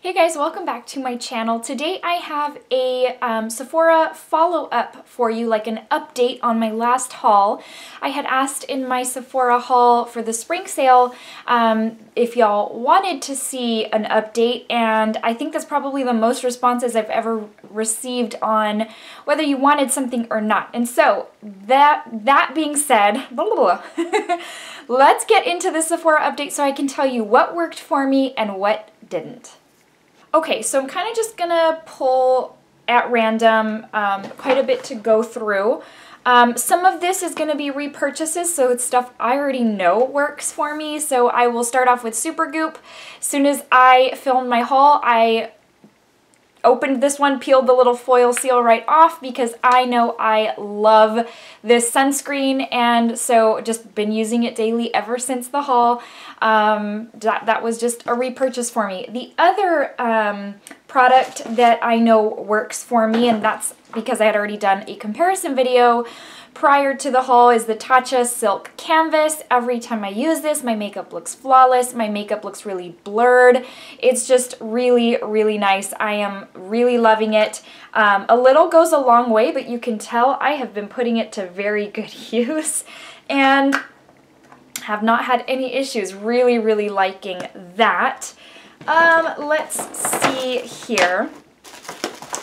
Hey guys, welcome back to my channel. Today I have a Sephora follow-up for you, like an update on my last haul. I had asked in my Sephora haul for the spring sale if y'all wanted to see an update, and I think that's probably the most responses I've ever received on whether you wanted something or not. And so, that being said, let's get into the Sephora update so I can tell you what worked for me and what didn't. Okay, so I'm kind of just gonna pull at random quite a bit to go through. Some of this is gonna be repurchases, so it's stuff I already know works for me. So I will start off with Supergoop. As soon as I filmed my haul, I opened this one, peeled the little foil seal right off because I know I love this sunscreen, and so just been using it daily ever since the haul. That was just a repurchase for me. The other product that I know works for me, and that's because I had already done a comparison video prior to the haul, is the Tatcha Silk Canvas. Every time I use this, my makeup looks flawless. My makeup looks really blurred. It's just really, really nice. I am really loving it. A little goes a long way, but you can tell I have been putting it to very good use and have not had any issues. Really, really liking that. Let's see here.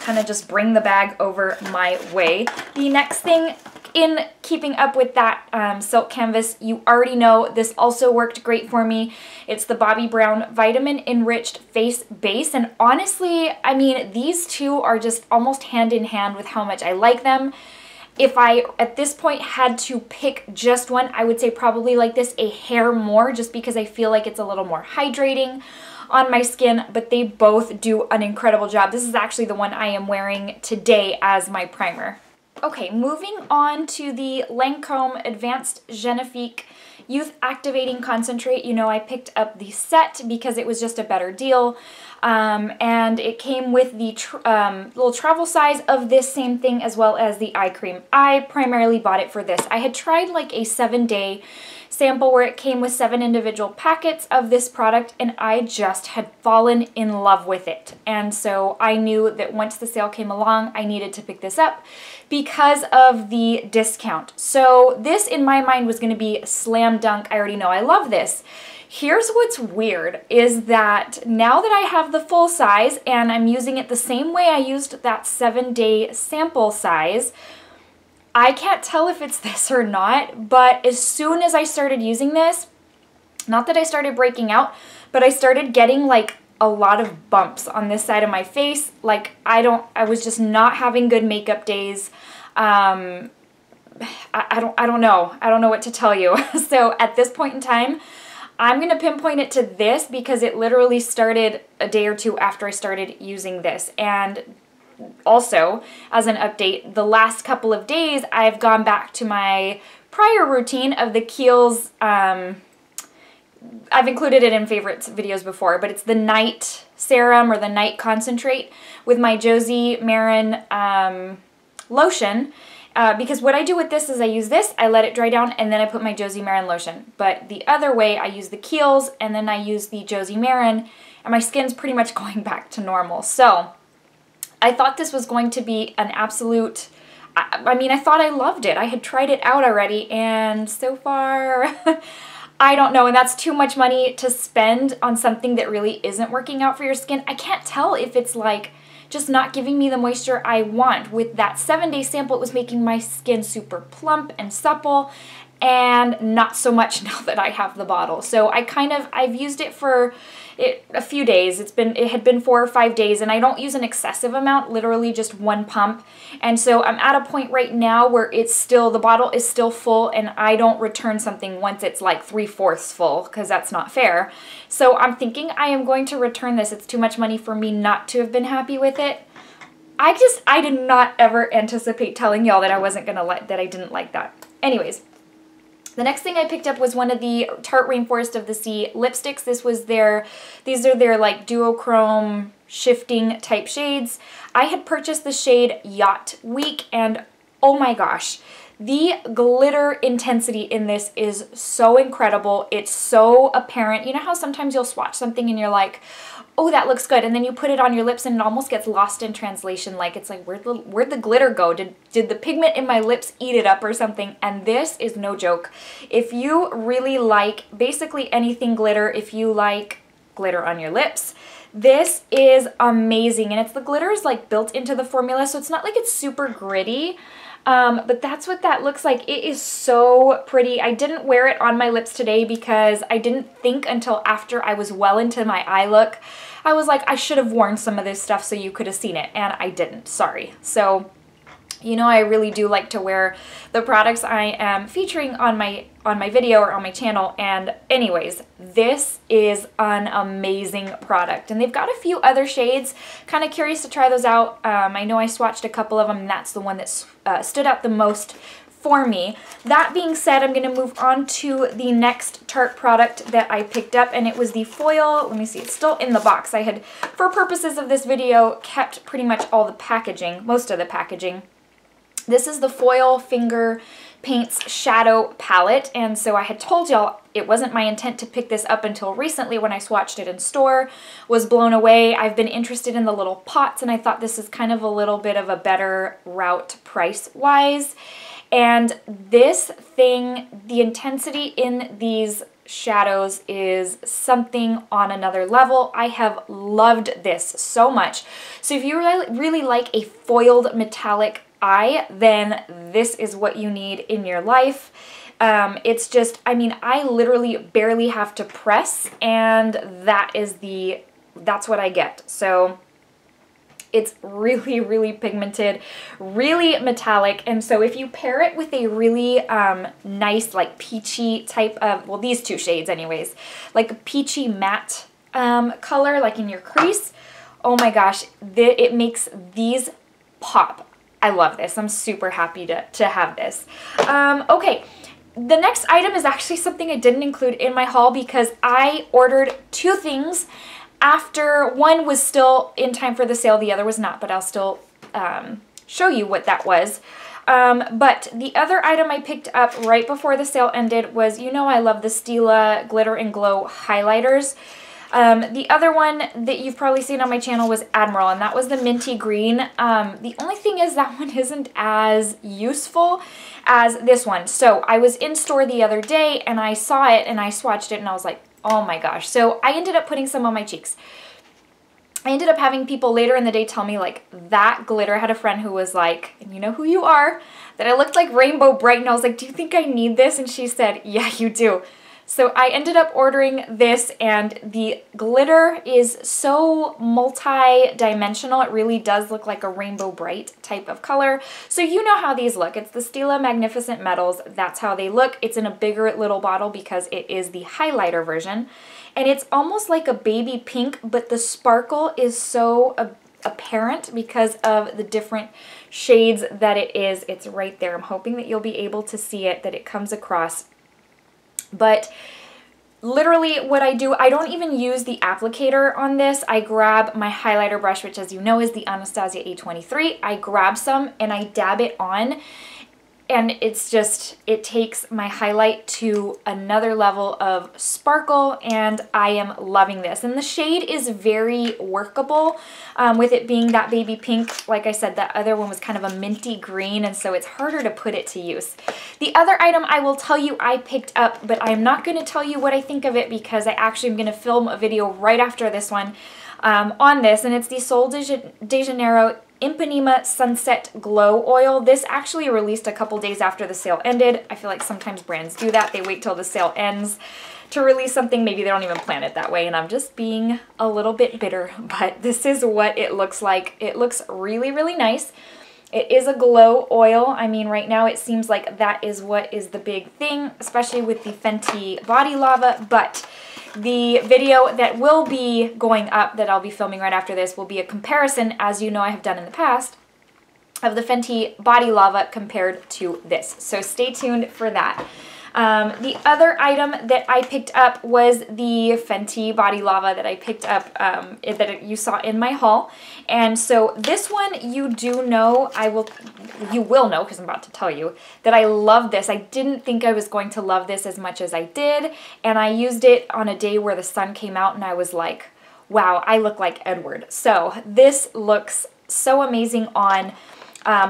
Kind of just bring the bag over my way. The next thing, in keeping up with that silk canvas, you already know this also worked great for me. It's the Bobbi Brown Vitamin Enriched Face Base, and honestly, I mean, these two are just almost hand in hand with how much I like them. If I, at this point, had to pick just one, I would say probably like this a hair more, just because I feel like it's a little more hydrating on my skin, but they both do an incredible job. This is actually the one I am wearing today as my primer. Okay, moving on to the Lancome Advanced Genifique Youth Activating Concentrate. You know, I picked up the set because it was just a better deal, and it came with the little travel size of this same thing as well as the eye cream. I primarily bought it for this. I had tried like a 7-day sample where it came with 7 individual packets of this product, and I just had fallen in love with it. And so I knew that once the sale came along, I needed to pick this up because of the discount. So this, in my mind, was going to be a slam dunk. I already know I love this. Here's what's weird, is that now that I have the full size and I'm using it the same way I used that 7-day sample size, I can't tell if it's this or not, but as soon as I started using this, not that I started breaking out, but I started getting like a lot of bumps on this side of my face. Like I was just not having good makeup days. I don't know. I don't know what to tell you. So at this point in time, I'm going to pinpoint it to this because it literally started a day or two after I started using this. And also, as an update, the last couple of days I've gone back to my prior routine of the Kiehl's, I've included it in favorites videos before, but it's the night serum or the night concentrate with my Josie Maran lotion. Because what I do with this is I use this, I let it dry down, and then I put my Josie Maran lotion. But the other way, I use the Kiehl's and then I use the Josie Maran, and my skin's pretty much going back to normal. So I thought this was going to be an absolute, I mean, I thought I loved it. I had tried it out already, and so far, I don't know, and that's too much money to spend on something that really isn't working out for your skin. I can't tell if it's like just not giving me the moisture I want. With that 7-day sample, it was making my skin super plump and supple, and not so much now that I have the bottle. So I've used it for a few days. It had been 4 or 5 days, and I don't use an excessive amount, literally just 1 pump. And so I'm at a point right now where the bottle is still full, and I don't return something once it's like 3/4 full, because that's not fair. So I'm thinking I am going to return this. It's too much money for me not to have been happy with it. I did not ever anticipate telling y'all that I didn't like that. Anyways, the next thing I picked up was one of the Tarte Rainforest of the Sea lipsticks. These are their like duochrome shifting type shades. I had purchased the shade Yacht Week, and oh my gosh, the glitter intensity in this is so incredible. It's so apparent. You know how sometimes you'll swatch something and you're like, oh, that looks good. And then you put it on your lips and it almost gets lost in translation. Like, it's like, where'd the glitter go? Did the pigment in my lips eat it up or something? And this is no joke. If you really like basically anything glitter, if you like glitter on your lips, this is amazing. And the glitter is like built into the formula, so it's not like it's super gritty. But that's what that looks like. It is so pretty. I didn't wear it on my lips today because I didn't think until after I was well into my eye look. I was like, I should have worn some of this stuff so you could have seen it, and I didn't. Sorry. So, you know, I really do like to wear the products I am featuring on my video or on my channel. And anyways, this is an amazing product. And they've got a few other shades. Kind of curious to try those out. I know I swatched a couple of them, and that's the one that stood out the most for me. That being said, I'm going to move on to the next Tarte product that I picked up, and it was the foil. Let me see, it's still in the box. I had, for purposes of this video, kept pretty much all the packaging, most of the packaging. This is the Foil Finger Paints Shadow Palette, and so I had told y'all it wasn't my intent to pick this up until recently when I swatched it in store, was blown away. I've been interested in the little pots, and I thought this is kind of a little bit of a better route price-wise. And this thing, the intensity in these shadows is something on another level. I have loved this so much. So if you really like a foiled metallic eye, then this is what you need in your life. It's just, I mean, I literally barely have to press, and that's what I get. So it's really, really pigmented, really metallic. And so if you pair it with a really nice, like peachy type of, well, these two shades anyways, like a peachy matte color, like in your crease, oh my gosh, it makes these pop. I love this. I'm super happy to have this. Okay, the next item is actually something I didn't include in my haul because I ordered two things after one was still in time for the sale, the other was not, but I'll still show you what that was. But the other item I picked up right before the sale ended was, you know, I love the Stila Glitter and Glow highlighters. The other one that you've probably seen on my channel was Admiral, and that was the minty green. The only thing is that one isn't as useful as this one. So I was in store the other day and I saw it and I swatched it and I was like, oh my gosh. So I ended up putting some on my cheeks. I ended up having people later in the day tell me like that glitter. I had a friend who was like, and you know who you are, that I looked like Rainbow Bright, and I was like, do you think I need this? And she said, yeah, you do. So I ended up ordering this, and the glitter is so multi-dimensional. It really does look like a Rainbow Bright type of color. So you know how these look. It's the Stila Magnificent Metals. That's how they look. It's in a bigger little bottle because it is the highlighter version. And it's almost like a baby pink, but the sparkle is so apparent because of the different shades that it is. It's right there. I'm hoping that you'll be able to see it, that it comes across. But literally what I do, I don't even use the applicator on this. I grab my highlighter brush, which as you know is the Anastasia A23. I grab some and I dab it on, and it's just, it takes my highlight to another level of sparkle, and I am loving this. And the shade is very workable with it being that baby pink. Like I said, that other one was kind of a minty green, and so it's harder to put it to use. The other item I will tell you I picked up, but I'm not going to tell you what I think of it because I actually am going to film a video right after this one on this, and it's the Sol de Janeiro Ipanema Sunset Glow Oil. This actually released a couple days after the sale ended. I feel like sometimes brands do that. They wait till the sale ends to release something. Maybe they don't even plan it that way, and I'm just being a little bit bitter, but this is what it looks like. It looks really, really nice. It is a glow oil. I mean, right now it seems like that is what is the big thing, especially with the Fenty Body Lava, but the video that will be going up, that I'll be filming right after this, will be a comparison, as you know I have done in the past, of the Fenty Body Lava compared to this. So stay tuned for that. The other item that I picked up was the Fenty Body Lava that I picked up, that you saw in my haul. And so this one, you do know, you will know, because I'm about to tell you, that I love this. I didn't think I was going to love this as much as I did, and I used it on a day where the sun came out, and I was like, wow, I look like Edward. So this looks so amazing on.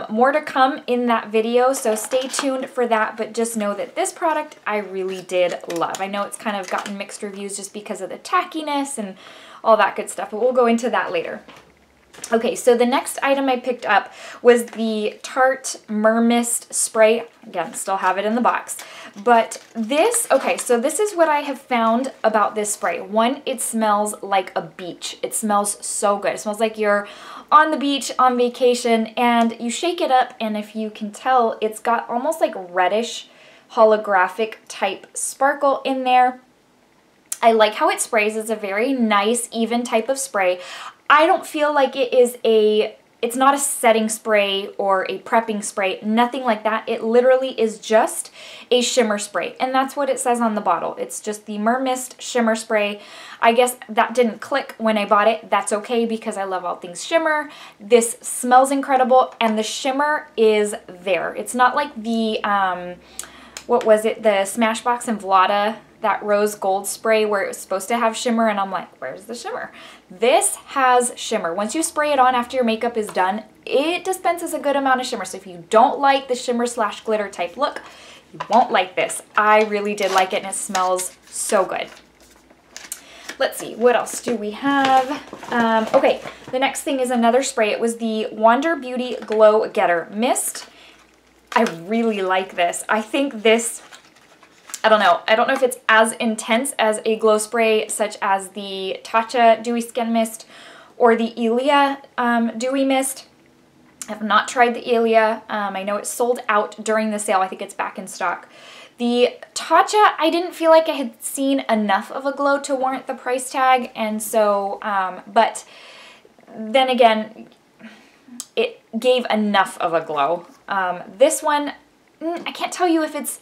More to come in that video, so stay tuned for that, but just know that this product I really did love. I know it's kind of gotten mixed reviews just because of the tackiness and all that good stuff, but we'll go into that later. Okay, so the next item I picked up was the Tarte Mermist spray. Again, still have it in the box. But this, okay, so this is what I have found about this spray. One, it smells like a beach. It smells so good. It smells like you're on the beach on vacation, and you shake it up, and if you can tell, it's got almost like reddish holographic type sparkle in there. I like how it sprays. It's a very nice, even type of spray. I don't feel like it is it's not a setting spray or a prepping spray, nothing like that. It literally is just a shimmer spray, and that's what it says on the bottle. It's just the Mermist shimmer spray. I guess that didn't click when I bought it. That's okay because I love all things shimmer. This smells incredible, and the shimmer is there. It's not like the, what was it, the Smashbox and Vlada, that rose gold spray where it was supposed to have shimmer, and I'm like, where's the shimmer? This has shimmer. Once you spray it on after your makeup is done, it dispenses a good amount of shimmer. So if you don't like the shimmer slash glitter type look, you won't like this. I really did like it, and it smells so good. Let's see, what else do we have? Okay, the next thing is another spray. It was the Wander Beauty Glow Getter Mist. I really like this. I think this, I don't know if it's as intense as a glow spray such as the Tatcha Dewy Skin Mist or the Ilia Dewy Mist. I have not tried the Ilia. I know it sold out during the sale. I think it's back in stock. The Tatcha, I didn't feel like I had seen enough of a glow to warrant the price tag, and so, but then again, it gave enough of a glow. This one, I can't tell you if it's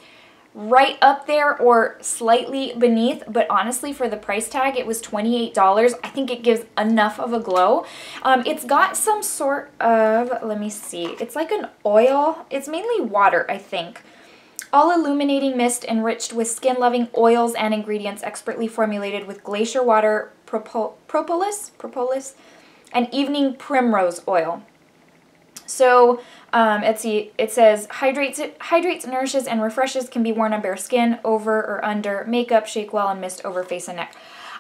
right up there or slightly beneath, but honestly for the price tag, it was $28. I think it gives enough of a glow. It's got some sort of, let me see, it's like an oil. It's mainly water, I think. All illuminating mist enriched with skin-loving oils and ingredients expertly formulated with glacier water, propolis, and evening primrose oil. So let's see, it says hydrates, nourishes, and refreshes, can be worn on bare skin, over or under makeup, shake well, and mist over face and neck.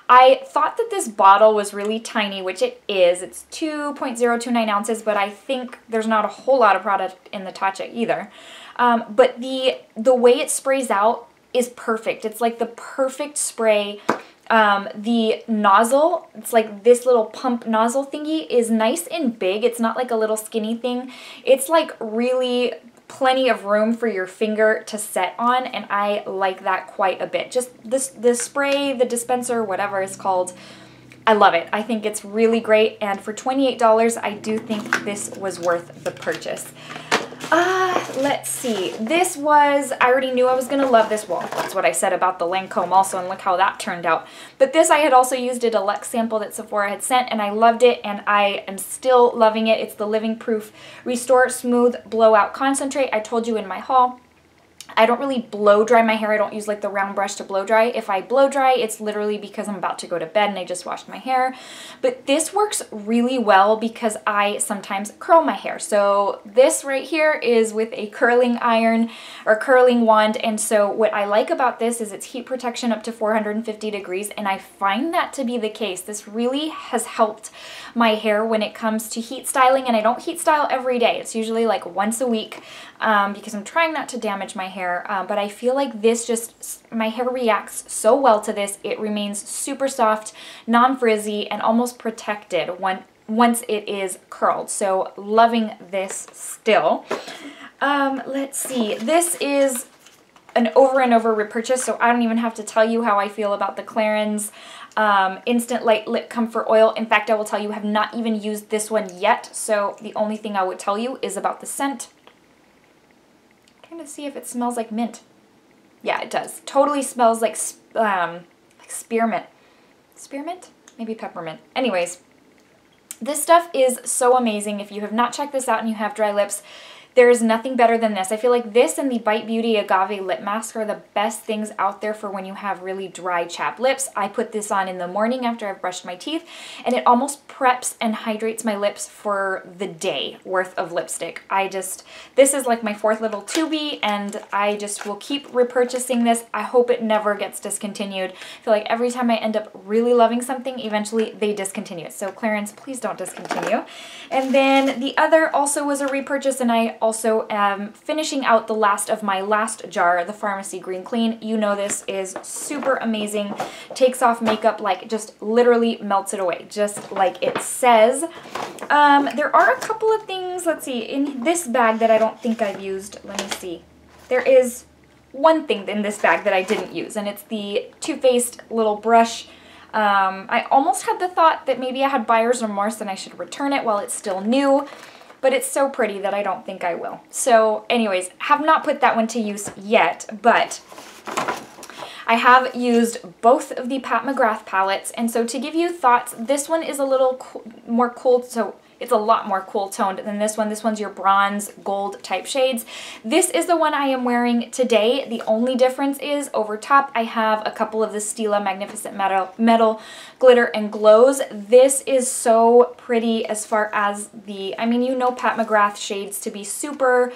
I thought that this bottle was really tiny, which it is. It's 2.029 ounces, but I think there's not a whole lot of product in the Tatcha either. But the way it sprays out is perfect. It's like the perfect spray. The nozzle, it's like this little pump nozzle thingy, is nice and big. It's not like a little skinny thing. It's like really plenty of room for your finger to set on, and I like that quite a bit. Just the spray, the dispenser, whatever it's called, I love it. I think it's really great, and for $28, I do think this was worth the purchase. Let's see. This was, I already knew I was going to love this. Well, that's what I said about the Lancome also, and look how that turned out. But this I had also used a deluxe sample that Sephora had sent, and I loved it, and I am still loving it. It's the Living Proof Restore Smooth Blowout Concentrate. I told you in my haul, I don't really blow dry my hair. I don't use like the round brush to blow dry. If I blow dry, it's literally because I'm about to go to bed and I just washed my hair. But this works really well because I sometimes curl my hair. So this right here is with a curling iron or curling wand. And so what I like about this is it's heat protection up to 450 degrees. And I find that to be the case. This really has helped my hair when it comes to heat styling. And I don't heat style every day. It's usually like once a week because I'm trying not to damage my hair. But I feel like this just, my hair reacts so well to this. It remains super soft, non-frizzy, and almost protected once it is curled. So loving this still. Let's see. This is an over and over repurchase, so I don't even have to tell you how I feel about the Clarins Instant Light Lip Comfort Oil. In fact, I will tell you I have not even used this one yet, so the only thing I would tell you is about the scent. To see if it smells like mint. Yeah, it does. Totally smells like spearmint. Spearmint? Maybe peppermint. Anyways, this stuff is so amazing. If you have not checked this out and you have dry lips, There is nothing better than this. I feel like this and the Bite Beauty Agave Lip Mask are the best things out there for when you have really dry, chapped lips. I put this on in the morning after I've brushed my teeth, and it almost preps and hydrates my lips for the day worth of lipstick. This is like my 4th little tubie, and I just will keep repurchasing this. I hope it never gets discontinued. I feel like every time I end up really loving something, eventually they discontinue it. So Clarins, please don't discontinue. And then the other also was a repurchase, and I also am finishing out the last of my last jar, the Pharmacy Green Clean. You know this is super amazing. Takes off makeup, like just literally melts it away, just like it says. There are a couple of things, let's see, in this bag that I don't think I've used. Let me see. There is one thing in this bag that I didn't use, and it's the Too Faced little brush. I almost had the thought that maybe I had buyer's remorse and I should return it while it's still new, but it's so pretty that I don't think I will. So anyways, have not put that one to use yet, but I have used both of the Pat McGrath palettes, and so to give you thoughts, this one is a little more cool, so it's a lot more cool toned than this one. This one's your bronze gold type shades. This is the one I am wearing today. The only difference is over top I have a couple of the Stila Magnificent Metal Glitter and Glows. This is so pretty as far as the, I mean, you know Pat McGrath shades to be super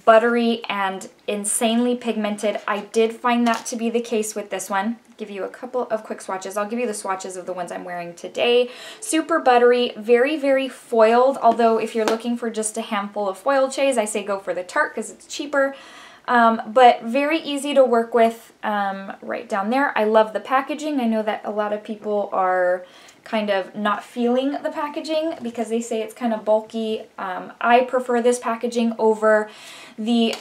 buttery and insanely pigmented. I did find that to be the case with this one. Give you a couple of quick swatches. I'll give you the swatches of the ones I'm wearing today. Super buttery, very, very foiled, although if you're looking for just a handful of foiled shades, I say go for the Tarte because it's cheaper. But very easy to work with right down there. I love the packaging. I know that a lot of people are kind of not feeling the packaging because they say it's kind of bulky. I prefer this packaging over the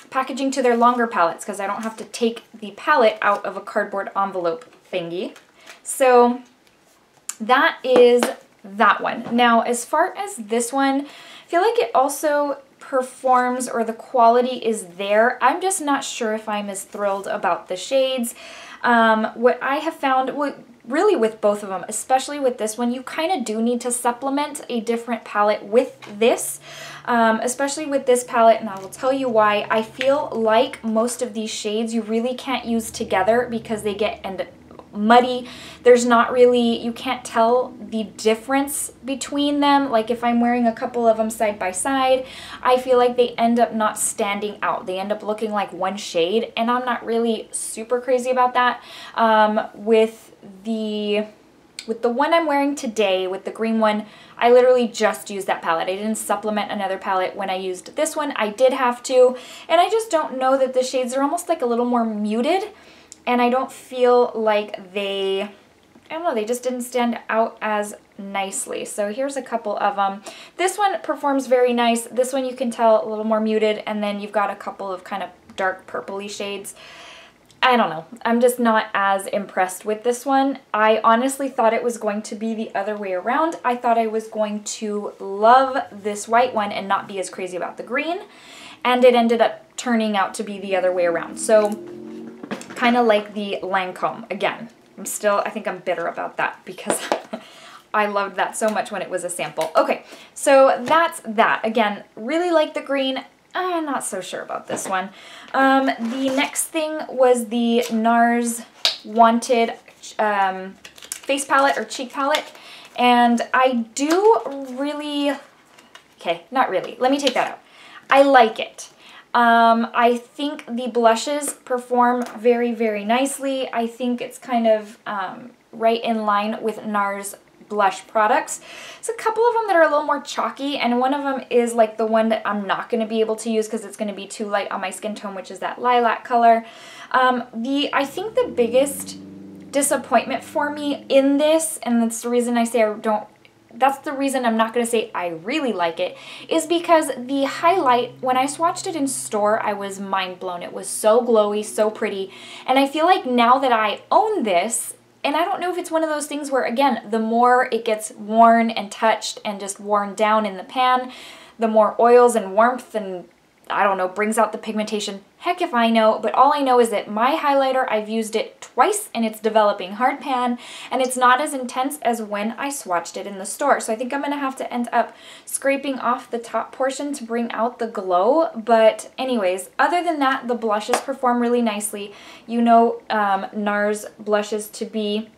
packaging to their longer palettes because I don't have to take the palette out of a cardboard envelope thingy. So that is that one. Now, as far as this one, I feel like it also performs, or the quality is there. I'm just not sure if I'm as thrilled about the shades. What I have found, really with both of them, especially with this one, you kind of do need to supplement a different palette with this, especially with this palette, and I will tell you why. I feel like most of these shades you really can't use together because they get muddy. There's not really, you can't tell the difference between them. Like if I'm wearing a couple of them side by side, I feel like they end up not standing out. They end up looking like one shade, and I'm not really super crazy about that. With the one I'm wearing today, with the green one, I literally just used that palette. I didn't supplement another palette when I used this one. I did have to, and I just don't know that the shades are almost like a little more muted, and I don't feel like they, I don't know, they just didn't stand out as nicely. So here's a couple of them. This one performs very nice. This one you can tell a little more muted, and then you've got a couple of kind of dark purpley shades. I don't know. I'm just not as impressed with this one. I honestly thought it was going to be the other way around. I thought I was going to love this white one and not be as crazy about the green, and it ended up turning out to be the other way around. So kind of like the Lancome again. I think I'm bitter about that because I loved that so much when it was a sample. Okay, so that's that. Again, really like the green. I'm not so sure about this one. The next thing was the NARS Wanted face palette or cheek palette, and I do really, okay, not really. Let me take that out. I like it. I think the blushes perform very, very nicely. I think it's kind of right in line with NARS blush products. There's a couple of them that are a little more chalky, and one of them is like the one that I'm not going to be able to use because it's going to be too light on my skin tone, which is that lilac color. I think the biggest disappointment for me in this, and that's the reason I say that's the reason I'm not going to say I really like it, is because the highlight, when I swatched it in store, I was mind blown. It was so glowy, so pretty, and I feel like now that I own this, and I don't know if it's one of those things where, again, the more it gets worn and touched and just worn down in the pan, the more oils and warmth and I don't know, brings out the pigmentation. Heck if I know, but all I know is that my highlighter, I've used it twice and it's developing hard pan, and it's not as intense as when I swatched it in the store. So I think I'm going to have to end up scraping off the top portion to bring out the glow. But anyways, other than that, the blushes perform really nicely. You know, NARS blushes to be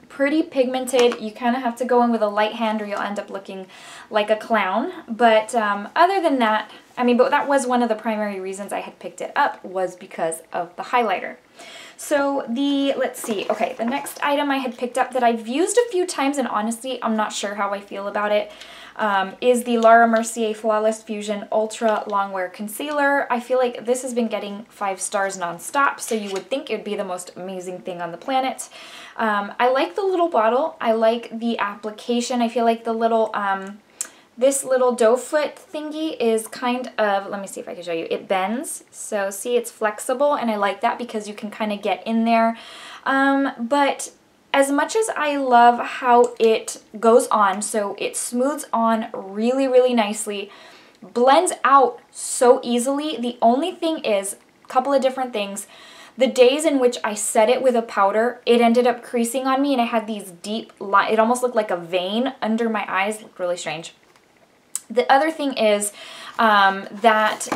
pretty pigmented. You kind of have to go in with a light hand or you'll end up looking like a clown. But other than that, I mean, but that was one of the primary reasons I had picked it up, was because of the highlighter. So let's see, okay, the next item I had picked up that I've used a few times, and honestly, I'm not sure how I feel about it, is the Laura Mercier Flawless Fusion Ultra Longwear Concealer. I feel like this has been getting 5 stars nonstop, so you would think it would be the most amazing thing on the planet. I like the little bottle. I like the application. I feel like the little, this little doe foot thingy is kind of, let me see if I can show you, it bends. So see, it's flexible, and I like that because you can kind of get in there. But as much as I love how it goes on, so it smooths on really, really nicely, blends out so easily. The only thing is, a couple of different things. The days in which I set it with a powder, it ended up creasing on me, and I had these deep lines. It almost looked like a vein under my eyes. It looked really strange. The other thing is that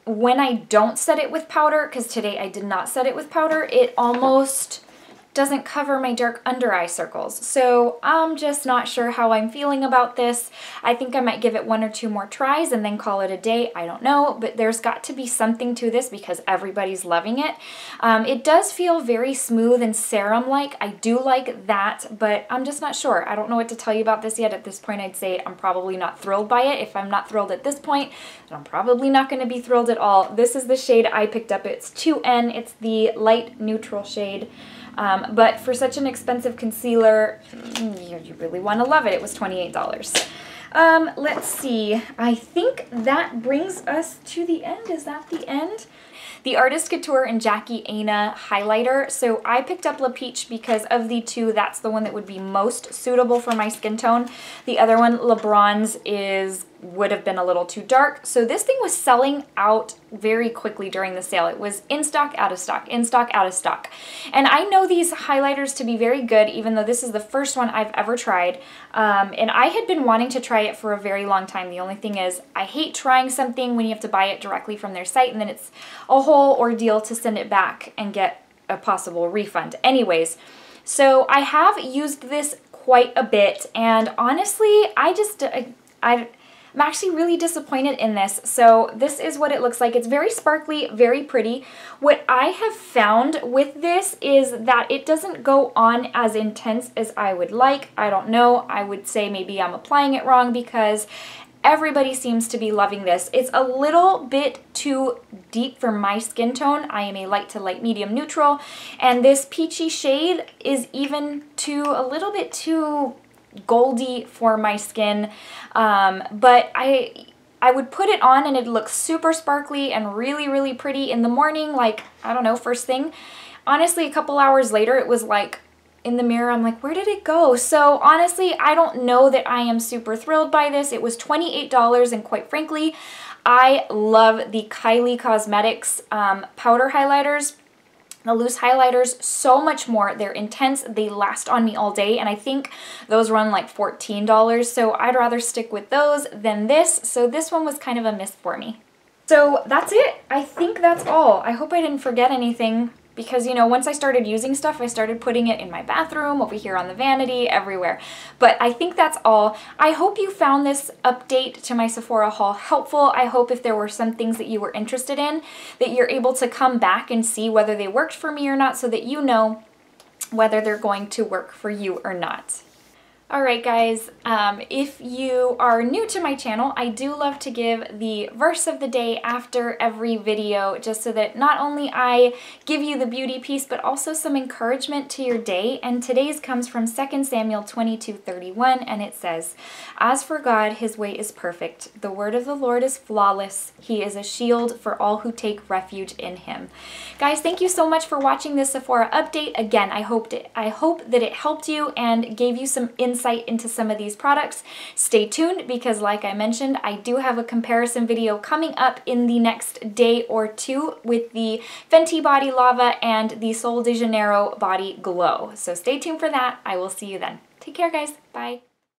when I don't set it with powder, because today I did not set it with powder, it almost doesn't cover my dark under eye circles. So I'm just not sure how I'm feeling about this. I think I might give it 1 or 2 more tries and then call it a day. I don't know, but there's got to be something to this because everybody's loving it. It does feel very smooth and serum-like. I do like that, but I'm just not sure. I don't know what to tell you about this yet. At this point, I'd say I'm probably not thrilled by it. If I'm not thrilled at this point, then I'm probably not going to be thrilled at all. This is the shade I picked up. It's 2N. It's the light neutral shade. But for such an expensive concealer, you really want to love it. It was $28. Let's see. I think that brings us to the end. Is that the end? The Artist Couture and Jackie Aina highlighter. So I picked up La Peach because of the two, that's the one that would be most suitable for my skin tone. The other one, La Bronze, would have been a little too dark. So this thing was selling out very quickly during the sale. It was in stock, out of stock, in stock, out of stock. And I know these highlighters to be very good, even though this is the first one I've ever tried. And I had been wanting to try it for a very long time. The only thing is, I hate trying something when you have to buy it directly from their site, and then it's a whole ordeal to send it back and get a possible refund. Anyways, so I have used this quite a bit, and honestly, I'm actually really disappointed in this. So this is what it looks like. It's very sparkly, very pretty. What I have found with this is that it doesn't go on as intense as I would like. I don't know. I would say maybe I'm applying it wrong because everybody seems to be loving this. It's a little bit too deep for my skin tone. I am a light to light medium neutral, and this peachy shade is even a little bit too goldy for my skin, but I would put it on and it looks super sparkly and really, really pretty in the morning, like, I don't know, first thing. Honestly, a couple hours later, it was like, in the mirror, I'm like, where did it go? So honestly, I don't know that I am super thrilled by this. It was $28, and quite frankly, I love the Kylie Cosmetics powder highlighters, the loose highlighters, so much more. They're intense, they last on me all day, and I think those run like $14, so I'd rather stick with those than this. So this one was kind of a miss for me. So that's it. I think that's all. I hope I didn't forget anything, because, you know, once I started using stuff, I started putting it in my bathroom, over here on the vanity, everywhere. But I think that's all. I hope you found this update to my Sephora haul helpful. I hope if there were some things that you were interested in, that you're able to come back and see whether they worked for me or not, so that you know whether they're going to work for you or not. Alright guys, if you are new to my channel, I do love to give the verse of the day after every video, just so that not only I give you the beauty piece, but also some encouragement to your day. And today's comes from 2 Samuel 22:31, and it says, "As for God, his way is perfect. The word of the Lord is flawless. He is a shield for all who take refuge in him." Guys, thank you so much for watching this Sephora update. Again, I hope that it helped you and gave you some insight insight into some of these products. Stay tuned because like I mentioned, I do have a comparison video coming up in the next day or two with the Fenty Body Lava and the Sol de Janeiro Body Glow. So stay tuned for that. I will see you then. Take care, guys. Bye.